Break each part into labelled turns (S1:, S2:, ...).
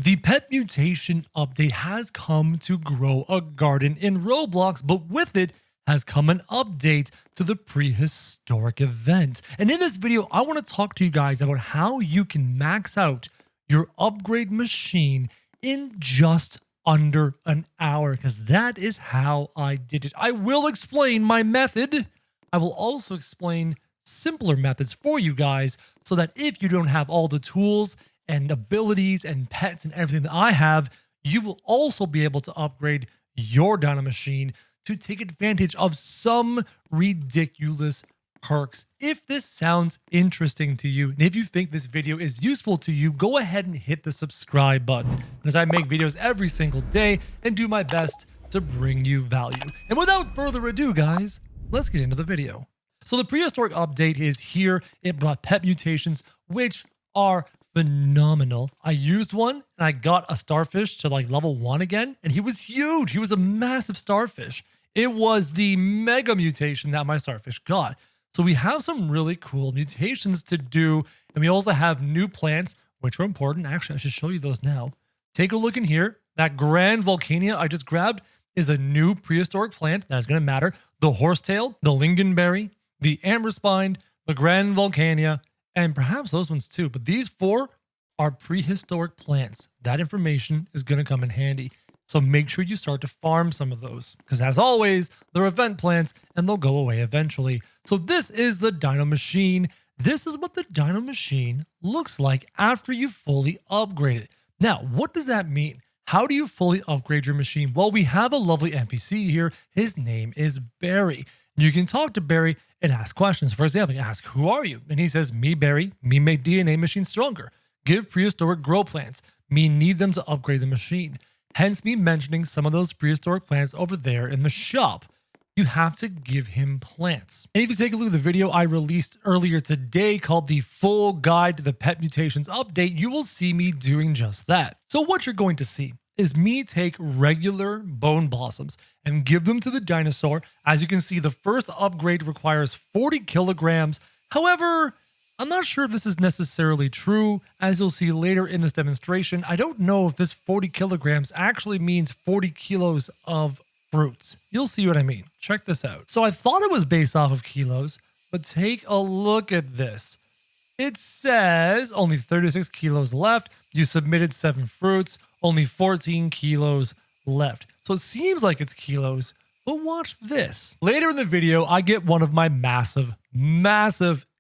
S1: The Pet Mutation update has come to grow a garden in Roblox, but with it has come an update to the prehistoric event. And in this video, I want to talk to you guys about how you can max out your upgrade machine in just under an hour, because that is how I did it. I will explain my method. I will also explain simpler methods for you guys so that if you don't have all the tools and abilities and pets and everything that I have, you will also be able to upgrade your dino machine to take advantage of some ridiculous perks. If this sounds interesting to you, and if you think this video is useful to you, go ahead and hit the subscribe button, because I make videos every single day and do my best to bring you value. And without further ado, guys, let's get into the video. So the prehistoric update is here. It brought pet mutations, which are phenomenal. I used one and I got a starfish to like level 1 again, and he was huge. He was a massive starfish. It was the mega mutation that my starfish got. So we have some really cool mutations to do, and we also have new plants, which are important. Actually, I should show you those now. Take a look in here. That grand volcania I just grabbed is a new prehistoric plant that's going to matter. The horsetail, the lingonberry, the amber spine, the grand volcania, and perhaps those ones too. But these 4 are prehistoric plants. That information is going to come in handy. So make sure you start to farm some of those, because as always, they're event plants and they'll go away eventually. So this is the dino machine. This is what the dino machine looks like after you fully upgrade it. Now, what does that mean? How do you fully upgrade your machine? Well, we have a lovely NPC here. His name is Barry. You can talk to Barry and ask questions. For example, you ask, who are you? And he says, me, Barry. Me make DNA machine stronger. Give prehistoric grow plants. Me need them to upgrade the machine. Hence me mentioning some of those prehistoric plants over there in the shop. You have to give him plants. And if you take a look at the video I released earlier today called the Full Guide to the Pet Mutations Update, you will see me doing just that. So what you're going to see is me take regular bone blossoms and give them to the dinosaur. As you can see, the first upgrade requires 40 kilograms. However, I'm not sure if this is necessarily true. As you'll see later in this demonstration, I don't know if this 40 kilograms actually means 40 kilos of fruits. You'll see what I mean. Check this out. So I thought it was based off of kilos, but take a look at this. It says only 36 kilos left. You submitted 7 fruits, only 14 kilos left. So it seems like it's kilos, but watch this. Later in the video, I get one of my massive,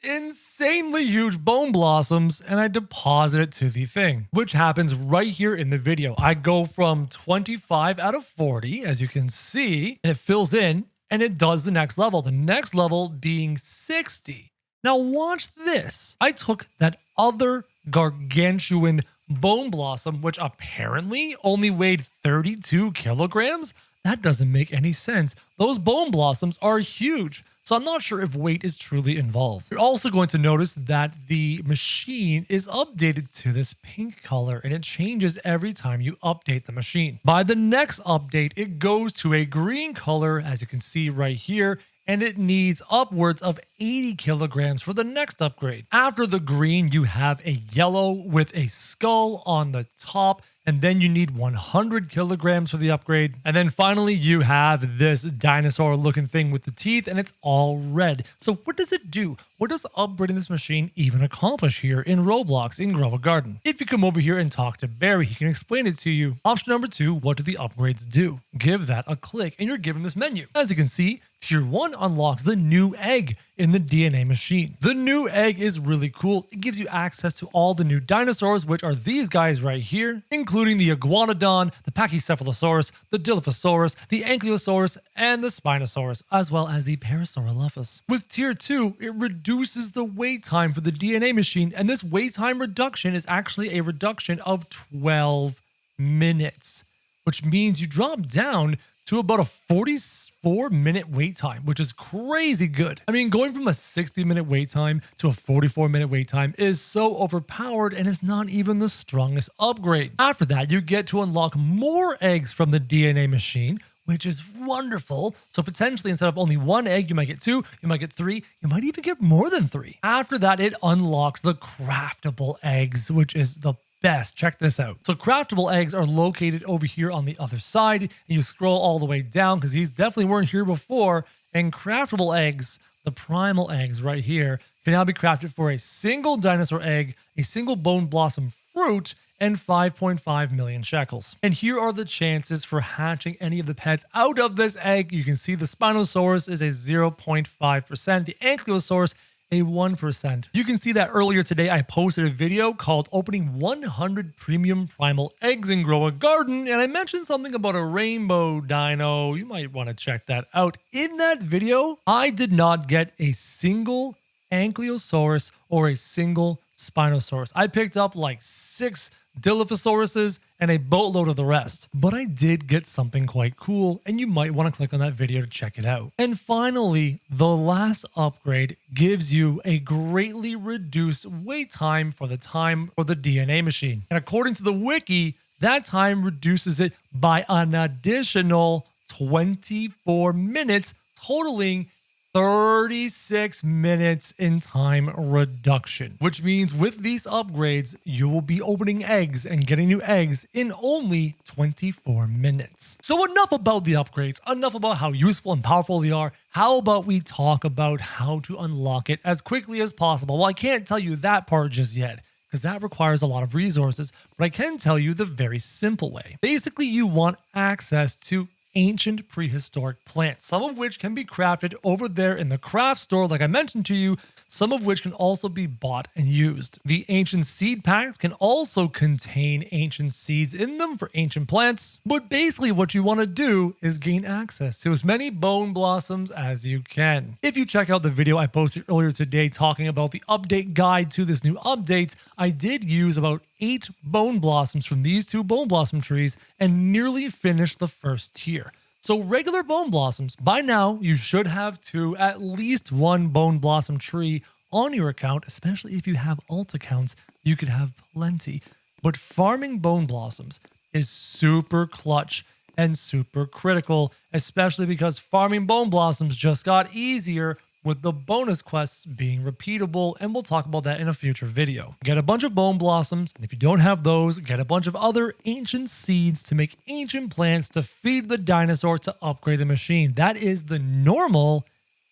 S1: insanely huge bone blossoms and I deposit it to the thing, which happens right here in the video. I go from 25 out of 40, as you can see, and it fills in and it does the next level. The next level being 60. Now watch this. I took that other gargantuan bone blossom, which apparently only weighed 32 kilograms. That doesn't make any sense. Those bone blossoms are huge, so I'm not sure if weight is truly involved. You're also going to notice that the machine is updated to this pink color, and it changes every time you update the machine. By the next update, it goes to a green color, as you can see right here, and it needs upwards of 80 kilograms for the next upgrade. After the green, you have a yellow with a skull on the top, and then you need 100 kilograms for the upgrade. And then finally, you have this dinosaur looking thing with the teeth, and it's all red. So what does it do? What does upgrading this machine even accomplish here in Roblox in Grow a Garden? If you come over here and talk to Barry, he can explain it to you. Option number 2, what do the upgrades do? Give that a click, and you're given this menu. As you can see, Tier 1 unlocks the new egg in the DNA machine. The new egg is really cool. It gives you access to all the new dinosaurs, which are these guys right here, including the iguanodon, the pachycephalosaurus, the dilophosaurus, the ankylosaurus, and the spinosaurus, as well as the parasaurolophus. With Tier 2, it reduces the wait time for the DNA machine, and this wait time reduction is actually a reduction of 12 minutes, which means you drop down to about a 44-minute wait time, which is crazy good. I mean, going from a 60-minute wait time to a 44-minute wait time is so overpowered, and it's not even the strongest upgrade. After that, you get to unlock more eggs from the DNA machine, which is wonderful. So potentially instead of only 1 egg, you might get 2, you might get 3, you might even get more than 3. After that, it unlocks the craftable eggs, which is the best. Check this out. So craftable eggs are located over here on the other side, and you scroll all the way down because these definitely weren't here before. And craftable eggs, the primal eggs right here, can now be crafted for a single dinosaur egg, a single bone blossom fruit, and 5.5 million shekels. And here are the chances for hatching any of the pets out of this egg. You can see the Spinosaurus is a 0.5%, the Ankylosaurus a 1%. You can see that earlier today I posted a video called Opening 100 Premium Primal Eggs and Grow a Garden, and I mentioned something about a rainbow dino. You might want to check that out. In that video, I did not get a single Ankylosaurus or a single Spinosaurus. I picked up like 6 Dilophosauruses and a boatload of the rest. But I did get something quite cool, and you might want to click on that video to check it out. And finally, the last upgrade gives you a greatly reduced wait time for the DNA machine. And according to the wiki, that time reduces it by an additional 24 minutes, totaling 36 minutes in time reduction, which means with these upgrades, you will be opening eggs and getting new eggs in only 24 minutes. So enough about the upgrades, enough about how useful and powerful they are. How about we talk about how to unlock it as quickly as possible? Well, I can't tell you that part just yet, because that requires a lot of resources, but I can tell you the very simple way. Basically, you want access to ancient prehistoric plants, some of which can be crafted over there in the craft store, like I mentioned to you, some of which can also be bought and used. The ancient seed packs can also contain ancient seeds in them for ancient plants, but basically what you want to do is gain access to as many bone blossoms as you can. If you check out the video I posted earlier today talking about the update guide to this new update, I did use about 8 bone blossoms from these 2 bone blossom trees and nearly finished the first tier. So regular bone blossoms, by now you should have at least 1 bone blossom tree on your account, especially if you have alt accounts, you could have plenty. But farming bone blossoms is super clutch and super critical, especially because farming bone blossoms just got easier with the bonus quests being repeatable, and we'll talk about that in a future video. Get a bunch of bone blossoms, and if you don't have those, get a bunch of other ancient seeds to make ancient plants to feed the dinosaur to upgrade the machine. That is the normal,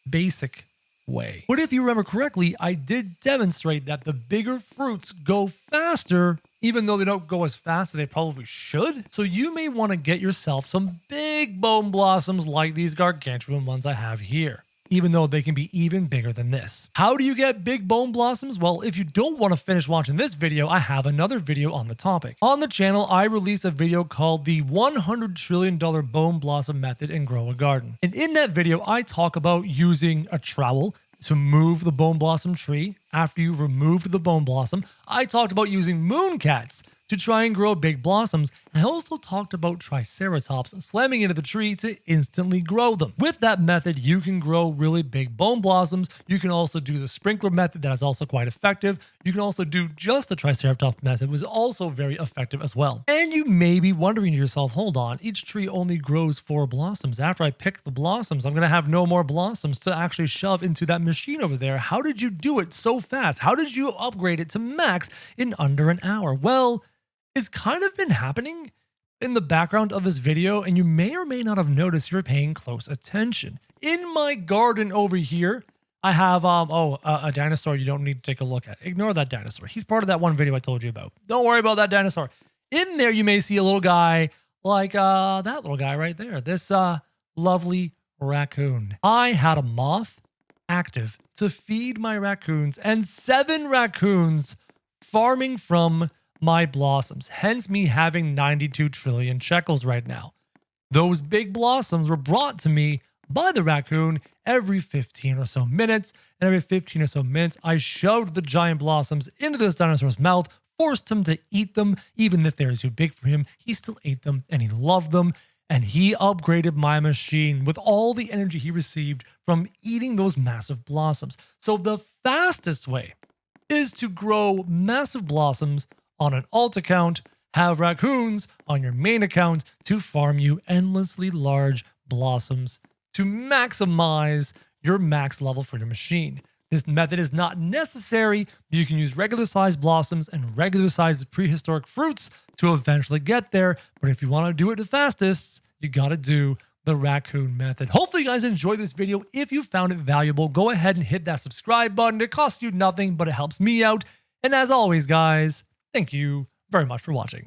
S1: basic way. But if you remember correctly, I did demonstrate that the bigger fruits go faster, even though they don't go as fast as they probably should. So you may want to get yourself some big bone blossoms like these gargantuan ones I have here, even though they can be even bigger than this. How do you get big bone blossoms? Well, if you don't want to finish watching this video, I have another video on the topic. On the channel, I released a video called the $100 trillion bone blossom method in Grow a Garden. And in that video, I talk about using a trowel to move the bone blossom tree. After you've removed the bone blossom, I talked about using mooncats to try and grow big blossoms. I also talked about triceratops slamming into the tree to instantly grow them. With that method, you can grow really big bone blossoms. You can also do the sprinkler method, that is also quite effective. You can also do just the triceratops method, which is also very effective as well. And you may be wondering to yourself, hold on, each tree only grows 4 blossoms. After I pick the blossoms, I'm gonna have no more blossoms to actually shove into that machine over there. How did you do it so fast? How did you upgrade it to max in under an hour? Well, it's kind of been happening in the background of this video, and you may or may not have noticed if you're paying close attention. In my garden over here, I have a dinosaur you don't need to take a look at. Ignore that dinosaur. He's part of that one video I told you about. Don't worry about that dinosaur. In there, you may see a little guy like that little guy right there. This lovely raccoon. I had a moth active to feed my raccoons, and 7 raccoons farming from my blossoms, hence me having 92 trillion shekels right now. Those big blossoms were brought to me by the raccoon every 15 or so minutes, and every 15 or so minutes I shoved the giant blossoms into this dinosaur's mouth, forced him to eat them. Even if they were too big for him, he still ate them and he loved them, and he upgraded my machine with all the energy he received from eating those massive blossoms. So the fastest way is to grow massive blossoms on an alt account, have raccoons on your main account to farm you endlessly large blossoms to maximize your max level for your machine. This method is not necessary. You can use regular sized blossoms and regular sized prehistoric fruits to eventually get there. But if you want to do it the fastest, you got to do the raccoon method. Hopefully you guys enjoyed this video. If you found it valuable, go ahead and hit that subscribe button. It costs you nothing, but it helps me out. And as always, guys, thank you very much for watching.